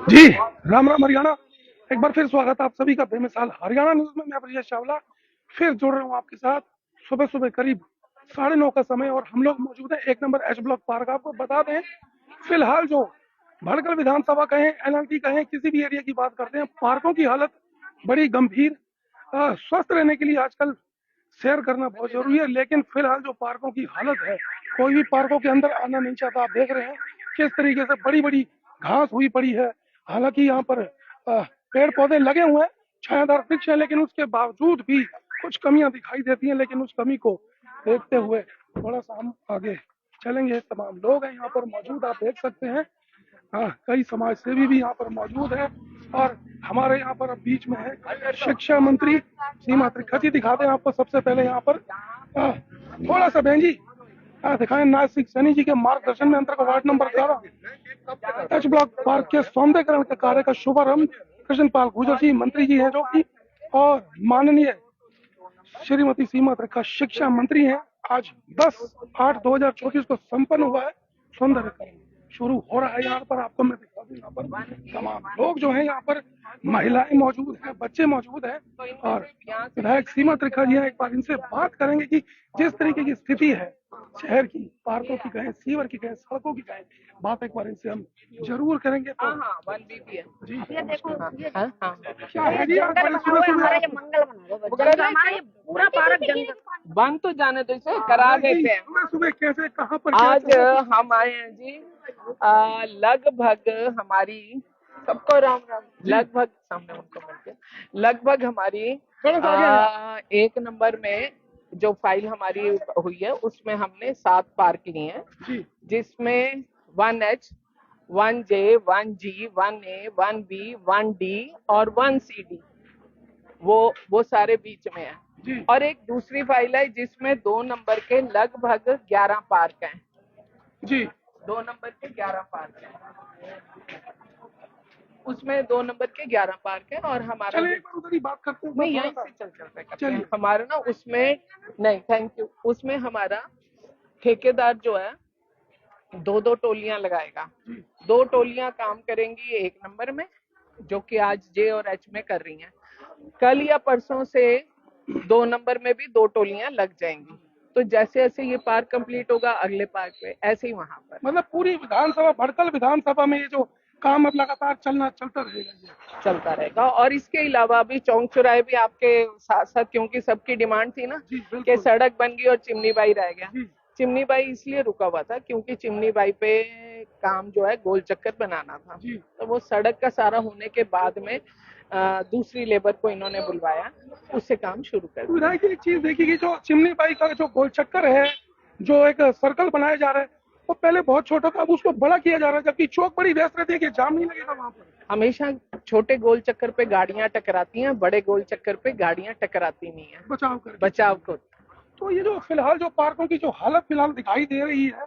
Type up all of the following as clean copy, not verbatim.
जी, राम राम हरियाणा। एक बार फिर स्वागत है आप सभी का बेमिसाल हरियाणा न्यूज में। मैं ब्रजेश चावला फिर जुड़ रहा हूँ आपके साथ। सुबह सुबह करीब 9:30 का समय और हम लोग मौजूद हैं 1 नंबर एच ब्लॉक पार्क। आपको बता दें, फिलहाल जो भड़कल विधानसभा कहें, एनएलटी कहें, किसी भी एरिया की बात करते हैं, पार्कों की हालत बड़ी गंभीर। स्वस्थ रहने के लिए आजकल सैर करना बहुत जरूरी है, लेकिन फिलहाल जो पार्कों की हालत है, कोई भी पार्कों के अंदर आना नहीं चाहता। आप देख रहे हैं किस तरीके से बड़ी बड़ी घास हुई पड़ी है। हालांकि यहाँ पर पेड़ पौधे लगे हुए हैं, छायादार वृक्ष है, लेकिन उसके बावजूद भी कुछ कमियां दिखाई देती हैं। लेकिन उस कमी को देखते हुए थोड़ा सा हम आगे चलेंगे। तमाम लोग हैं यहाँ पर मौजूद, आप देख सकते हैं। हाँ, कई समाज सेवी भी यहाँ पर मौजूद है और हमारे यहाँ पर अब बीच में है शिक्षा मंत्री सीमा त्रिखा। दिखाते हैं आपको सबसे पहले यहाँ पर थोड़ा सा बहन जी दिखाएं। नासिक सैनी जी के मार्गदर्शन में अंतर्गत ward number 11 H block park के सौंदर्यकरण के कार्य का शुभारंभ कृष्ण पाल गुर्जर जी मंत्री जी हैं जो कि, और माननीय श्रीमती सीमा त्रिखा शिक्षा मंत्री हैं। आज 10/8/2024 को संपन्न हुआ है सौंदर्यकरण, शुरू हो रहा है। यहाँ पर आपको मैं दिखा दूं, यहाँ पर तमाम लोग जो हैं, यहाँ पर महिलाएं मौजूद हैं, बच्चे मौजूद हैं और विधायक सीमा त्रिखा जी हैं। एक बार इनसे बात करेंगे कि जिस तरीके की स्थिति है शहर की, पार्कों की कहें, सीवर की कहें, सड़कों की कहें, बात एक बार इनसे हम जरूर करेंगे। तो हाँ, 1 BB है जी, ये देखो हाँ हाँ क्या है जी, आज बड़े बनाओ सुबह हमारा, ये सुबह मंगल बना दो जंगल, हमारा ये पूरा पार्क जंगल। बन तो जाने दो, इसे करा देते हैं। सुबह सुबह कैसे, कहाँ पर, क्या आज चल रहा है? हम आए हैं जी। लगभग हमारी सबको राम राम। लगभग सामने उनको मिलते, लगभग हमारी 1 नंबर में जो फाइल हमारी हुई है उसमें हमने 7 पार्क लिए हैं, जी, जिसमें 1H 1J 1G 1A 1B 1D और 1CD वो सारे बीच में है। जी, और एक दूसरी फाइल है जिसमें 2 नंबर के लगभग 11 पार्क हैं। जी, 2 नंबर के 11 पार्क हैं, उसमें 2 नंबर के 11 पार्क हैं। और हमारा चलिए एक बार उधर ही बात करते हैं। नहीं, यहीं से चल करते हैं हमारा ना। उसमें नहीं, थैंक यू। उसमें हमारा ठेकेदार जो है 2-2 टोलियां लगाएगा। 2 टोलियां काम करेंगी 1 नंबर में, जो कि आज J और H में कर रही हैं। कल या परसों से 2 नंबर में भी 2 टोलियां लग जाएंगी। तो जैसे जैसे ये पार्क कंप्लीट होगा अगले पार्क पे, ऐसे ही वहां पर मतलब पूरी विधानसभा, भड़कल विधानसभा में ये जो काम अब लगातार चलता रहेगा ये। चलता रहेगा। और इसके अलावा भी चौक चौराहे भी आपके साथ साथ, क्योंकि सबकी डिमांड थी ना जी, कि बिल्कुल। सड़क बन गई और चिमनी बाई रह गया। जी, चिमनी बाई इसलिए रुका हुआ था क्योंकि चिमनी बाई पे काम जो है गोल चक्कर बनाना था। जी। तो वो सड़क का सारा होने के बाद में दूसरी लेबर को इन्होंने बुलवाया, उससे काम शुरू कर दिया। विधायक एक चीज देखी कि जो चिमनी बाई का जो गोल चक्कर है, जो एक सर्कल बनाया जा रहा है, वो पहले बहुत छोटा था, अब उसको बड़ा किया जा रहा है, जबकि चौक बड़ी व्यस्त रहती है कि जाम नहीं लगेगा वहाँ पर। हमेशा छोटे गोल चक्कर पे गाड़ियां टकराती हैं, बड़े गोल चक्कर पे गाड़ियां टकराती नहीं है, बचाव को। तो ये जो फिलहाल जो पार्कों की जो हालत फिलहाल दिखाई दे रही है,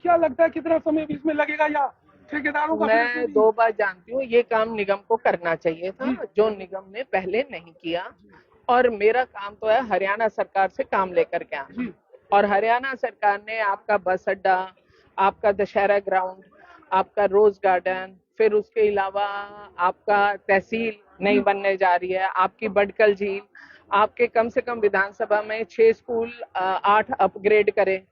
क्या लगता है कितना समय इसमें लगेगा, या ठेकेदारों का? मैं 2 बार जानती हूँ, ये काम निगम को करना चाहिए था, जो निगम ने पहले नहीं किया। और मेरा काम तो है हरियाणा सरकार से काम लेकर के आना। और हरियाणा सरकार ने आपका बस अड्डा, आपका दशहरा ग्राउंड, आपका रोज गार्डन, फिर उसके अलावा आपका तहसील नहीं बनने जा रही है, आपकी बडकल झील, आपके कम से कम विधानसभा में 6 स्कूल 8 अपग्रेड करे।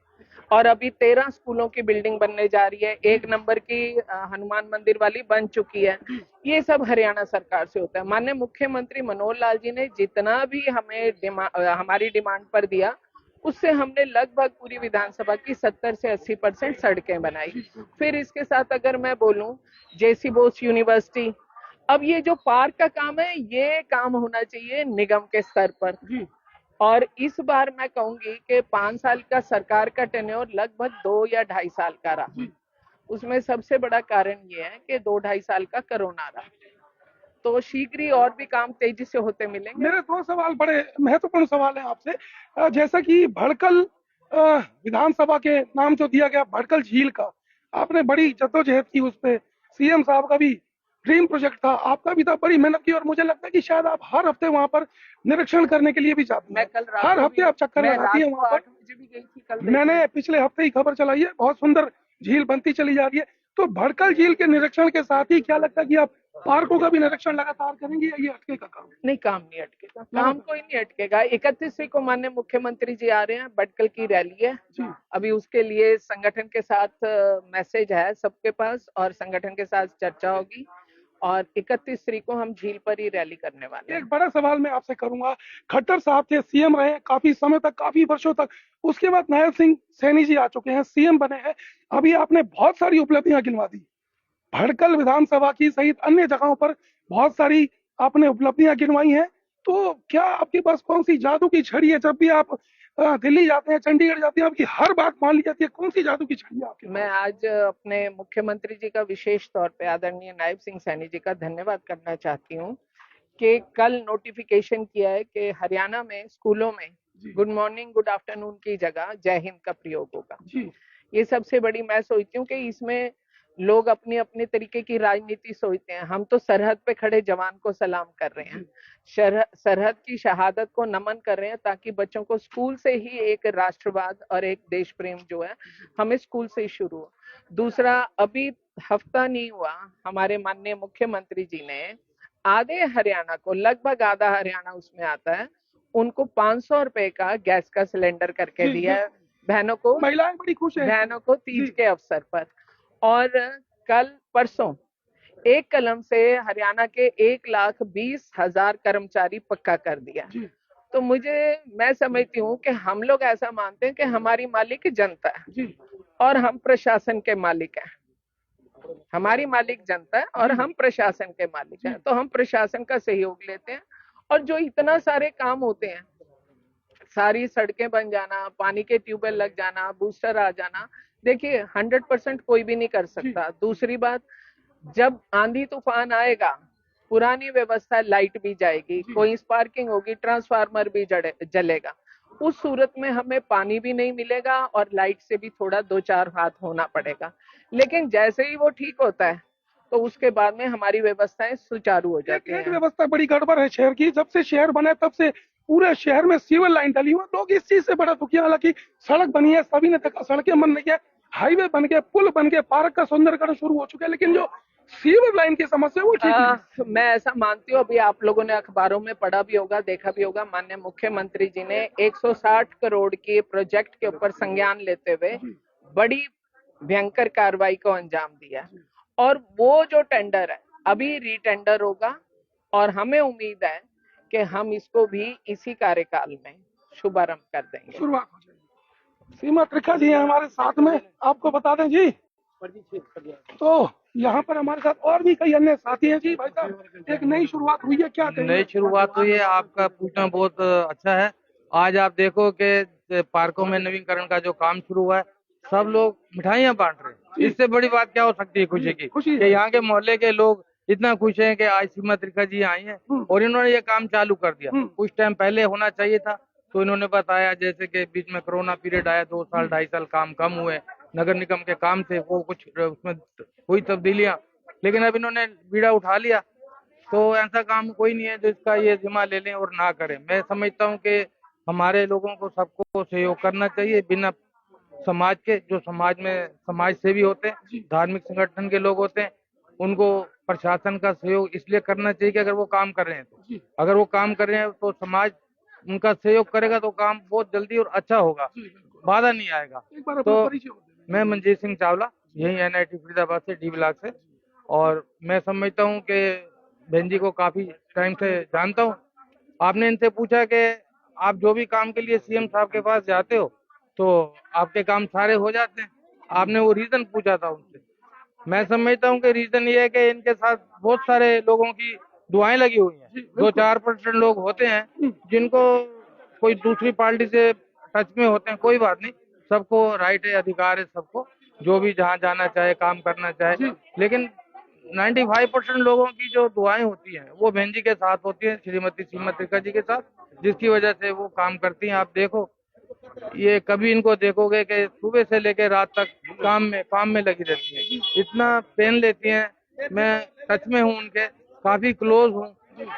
और अभी 13 स्कूलों की बिल्डिंग बनने जा रही है। 1 नंबर की हनुमान मंदिर वाली बन चुकी है। ये सब हरियाणा सरकार से होता है। माननीय मुख्यमंत्री मनोहर लाल जी ने जितना भी हमें हमारी डिमांड पर दिया, उससे हमने लगभग पूरी विधानसभा की 70 से 80% सड़कें बनाई। फिर इसके साथ अगर मैं बोलूं, जेसी बोस यूनिवर्सिटी, अब ये जो पार्क का काम है, ये काम होना चाहिए निगम के स्तर पर। और इस बार मैं कहूंगी कि 5 साल का सरकार का टेन्योर लगभग 2 या 2.5 साल का रहा। उसमें सबसे बड़ा कारण ये है कि 2-2.5 साल का कोरोना रहा। तो शीघ्र ही और भी काम तेजी से होते मिलेंगे। मेरे 2 सवाल, बड़े महत्वपूर्ण सवाल है आपसे। जैसा कि भड़कल विधानसभा के नाम जो दिया गया भड़कल झील का, आपने बड़ी जद्दोजहद की उस पे, सीएम साहब का भी ड्रीम प्रोजेक्ट था, आपका भी था, बड़ी मेहनत की, और मुझे लगता है कि शायद आप हर हफ्ते वहां पर निरीक्षण करने के लिए भी जाती मैं हैं। कल रात हर हफ्ते आप चक्कर लगाती है वहां पर। भी गई थी कल। मैंने पिछले हफ्ते ही खबर चलाई है, बहुत सुंदर झील बनती चली जा रही है। तो भड़कल झील के निरीक्षण के साथ ही क्या लगता है कि आप पार्कों का भी निरीक्षण लगातार करेंगे या ये अटकेगा काम? नहीं, काम नहीं अटकेगा, काम कोई नहीं अटकेगा। 31वीं को माननीय मुख्यमंत्री जी आ रहे हैं, भटकल की रैली है। जी अभी उसके लिए संगठन के साथ मैसेज है सबके पास और संगठन के साथ चर्चा होगी और 31 को हम झील पर ही रैली करने वाले हैं। एक बड़ा सवाल मैं आपसे करूंगा, खट्टर साहब थे, सीएम रहे काफी समय तक, काफी वर्षों तक, उसके बाद नायब सिंह सैनी जी आ चुके हैं, सीएम बने हैं, अभी आपने बहुत सारी उपलब्धियां गिनवा दी, भड़कल विधानसभा की सहित अन्य जगहों पर बहुत सारी आपने उपलब्धियां गिनवाई हैं। तो क्या आपके पास कौन सी जादू की छड़ी है, जब भी आप दिल्ली जाते हैं, चंडीगढ़ जाते हैं, आपकी हर बात मान ली जाती है, कौन सी जादू की छड़ी है आपके पास? मैं आज अपने मुख्यमंत्री जी का विशेष तौर पे आदरणीय नायब सिंह सैनी जी का धन्यवाद करना चाहती हूँ कि कल नोटिफिकेशन किया है कि हरियाणा में स्कूलों में गुड मॉर्निंग गुड आफ्टरनून की जगह जय हिंद का प्रयोग होगा। जी ये सबसे बड़ी मैं सोचती हूँ कि इसमें लोग अपनी अपनी तरीके की राजनीति सोचते हैं, हम तो सरहद पे खड़े जवान को सलाम कर रहे हैं, सरहद की शहादत को नमन कर रहे हैं ताकि बच्चों को स्कूल से ही एक राष्ट्रवाद और एक देश प्रेम जो है हमें स्कूल से ही शुरू हो। दूसरा, अभी हफ्ता नहीं हुआ हमारे माननीय मुख्यमंत्री जी ने आधे हरियाणा को, लगभग आधा हरियाणा उसमें आता है, उनको 500 रुपए का गैस का सिलेंडर करके दिया है बहनों को, महिलाएं बड़ी खुश हैं बहनों को तीज के अवसर पर। और कल परसों एक कलम से हरियाणा के 1,20,000 कर्मचारी पक्का कर दिया। तो मैं समझती हूँ कि हम लोग ऐसा मानते हैं कि हमारी मालिक जनता है और हम प्रशासन के मालिक हैं, हमारी मालिक जनता है और हम प्रशासन के मालिक हैं, तो हम प्रशासन का सहयोग लेते हैं। और जो इतना सारे काम होते हैं, सारी सड़कें बन जाना, पानी के ट्यूबवेल लग जाना, बूस्टर आ जाना, देखिए 100% कोई भी नहीं कर सकता। दूसरी बात, जब आंधी तूफान आएगा, पुरानी व्यवस्था, लाइट भी जाएगी, कोई स्पार्किंग होगी, ट्रांसफार्मर भी जलेगा, उस सूरत में हमें पानी भी नहीं मिलेगा और लाइट से भी थोड़ा 2-4 हाथ होना पड़ेगा। लेकिन जैसे ही वो ठीक होता है तो उसके बाद में हमारी व्यवस्थाएं सुचारू हो जाती हैं। व्यवस्था बड़ी गड़बड़ है शहर की, जब से शहर बना है तब से पूरे शहर में सीवर लाइन डली हुई, लोग इस चीज से बड़ा दुखी हैं। हालांकि सड़क बनी है, सभी ने देखा, सड़कें बन रही है, हाईवे बन गए, पुल बन गए, पार्क का सौंदर्यकरण शुरू हो चुका है, लेकिन जो सीवर लाइन की समस्या वो ठीक नहीं। मैं ऐसा मानती हूँ, अभी आप लोगों ने अखबारों में पढ़ा भी होगा, देखा भी होगा, माननीय मुख्यमंत्री जी ने 160 करोड़ के प्रोजेक्ट के ऊपर संज्ञान लेते हुए बड़ी भयंकर कार्रवाई को अंजाम दिया। और वो जो टेंडर है अभी रीटेंडर होगा और हमें उम्मीद है कि हम इसको भी इसी कार्यकाल में शुभारंभ कर देंगे। शुरुआत हो जाएगी। सीमा त्रिखा जी हैं हमारे साथ में, आपको बता दें जी, तो यहाँ पर हमारे साथ और भी कई अन्य साथी हैं जी। भाई साहब, एक नई शुरुआत हुई है, क्या नई शुरुआत हुई है, आपका पूछना बहुत अच्छा है। आज आप देखो कि पार्कों में नवीनीकरण का जो काम शुरू हुआ है, सब लोग मिठाइयाँ बांट रहे हैं। इससे बड़ी बात क्या हो सकती है खुशी की, कि यहाँ के मोहल्ले के लोग इतना खुश हैं कि आज सीमा त्रिखा जी आई हैं और इन्होंने ये काम चालू कर दिया। कुछ टाइम पहले होना चाहिए था, तो इन्होंने बताया जैसे कि बीच में कोरोना पीरियड आया, 2 साल 2.5 साल काम कम हुए, नगर निगम के काम थे वो कुछ उसमें हुई तब्दीलियां, लेकिन अब इन्होंने बीड़ा उठा लिया। तो ऐसा काम कोई नहीं है जो इसका ये जिम्मा ले लें और ना करें। मैं समझता हूँ कि हमारे लोगों को सबको सहयोग करना चाहिए, बिना समाज के, जो समाज में समाज सेवी होते हैं, धार्मिक संगठन के लोग होते हैं, उनको प्रशासन का सहयोग इसलिए करना चाहिए कि अगर वो काम कर रहे हैं तो, अगर वो काम कर रहे हैं तो समाज उनका सहयोग करेगा तो काम बहुत जल्दी और अच्छा होगा, बाधा नहीं आएगा। तो मैं मनजीत सिंह चावला, यही NIT फरीदाबाद से, D ब्लॉक से, और मैं समझता हूँ कि बहन जी को काफी टाइम से जानता हूँ। आपने इनसे पूछा कि आप जो भी काम के लिए CM साहब के पास जाते हो तो आपके काम सारे हो जाते हैं, आपने वो रीजन पूछा था उनसे। मैं समझता हूँ कि रीजन ये है कि इनके साथ बहुत सारे लोगों की दुआएं लगी हुई हैं। 2-4% लोग होते हैं जिनको कोई दूसरी पार्टी से टच में होते हैं, कोई बात नहीं, सबको राइट है, अधिकार है सबको, जो भी जहाँ जाना चाहे, काम करना चाहे, लेकिन 95% लोगों की जो दुआएं होती हैं वो बहन जी के साथ होती हैं, श्रीमती सीमा त्रिखा जी के साथ, जिसकी वजह से वो काम करती हैं। आप देखो, ये कभी इनको देखोगे कि सुबह से लेकर रात तक काम में लगी रहती है, इतना पेन लेती हैं। मैं टच में हूँ उनके, काफी क्लोज हूँ,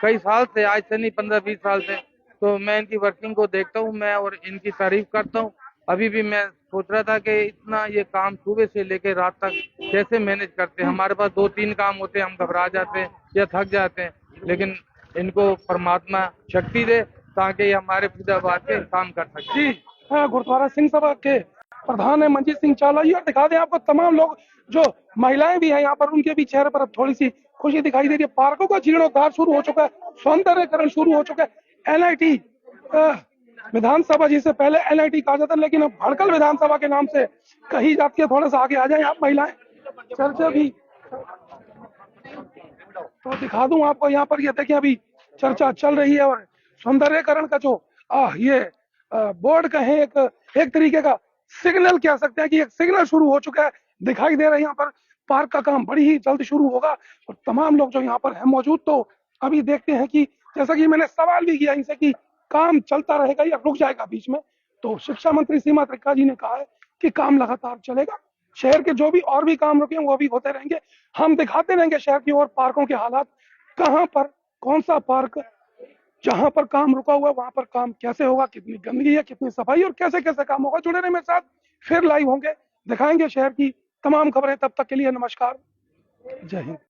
कई साल से, आज से नहीं 15-20 साल से, तो मैं इनकी वर्किंग को देखता हूँ मैं और इनकी तारीफ करता हूँ। अभी भी मैं सोच रहा था कि इतना ये काम सुबह से लेके रात तक कैसे मैनेज करते हैं। हमारे पास 2-3 काम होते हैं, हम घबरा जाते हैं या थक जाते हैं, लेकिन इनको परमात्मा शक्ति दे ताकि ये हमारे फरीदाबाद के काम कर सके। जी हाँ, गुरुद्वारा सिंह सभा के प्रधान है मंजीत सिंह चावला जी, और दिखा दें आपको तमाम लोग जो महिलाएं भी हैं यहाँ पर, उनके भी चेहरे पर अब थोड़ी सी खुशी दिखाई दे रही है। पार्कों का जीर्णोद्धार शुरू हो चुका है, सौंदर्यकरण शुरू हो चुका है। एनआईटी विधानसभा, जिसे पहले एनआईटी कहा जाता, लेकिन अब भड़कल विधानसभा के नाम से कही जाती है। थोड़ा सा आगे आ जाए आप महिलाएं, चर्चा भी तो दिखा दूं आपको। यहाँ पर ये देखिए अभी चर्चा चल रही है, और सौंदर्यकरण का जो ये बोर्ड कहें, एक तरीके का सिग्नल कह सकते हैं कि एक सिग्नल शुरू हो चुका है, दिखाई दे रहा है। यहाँ पर पार्क का काम बड़ी ही जल्द शुरू होगा, और तमाम लोग जो यहाँ पर हैं मौजूद, तो अभी देखते हैं कि जैसा कि मैंने सवाल भी किया इनसे कि काम चलता रहेगा या रुक जाएगा बीच में, तो शिक्षा मंत्री सीमा त्रिका जी ने कहा है कि काम लगातार चलेगा। शहर के जो भी और भी काम रुके हैं वो भी होते रहेंगे। हम दिखाते रहेंगे शहर की और पार्कों के हालात, कहाँ पर कौन सा पार्क जहां पर काम रुका हुआ है वहां पर काम कैसे होगा, कितनी गंदगी है, कितनी सफाई, और कैसे कैसे काम होगा। जुड़े रहे मेरे साथ, फिर लाइव होंगे, दिखाएंगे शहर की तमाम खबरें। तब तक के लिए नमस्कार, जय हिंद।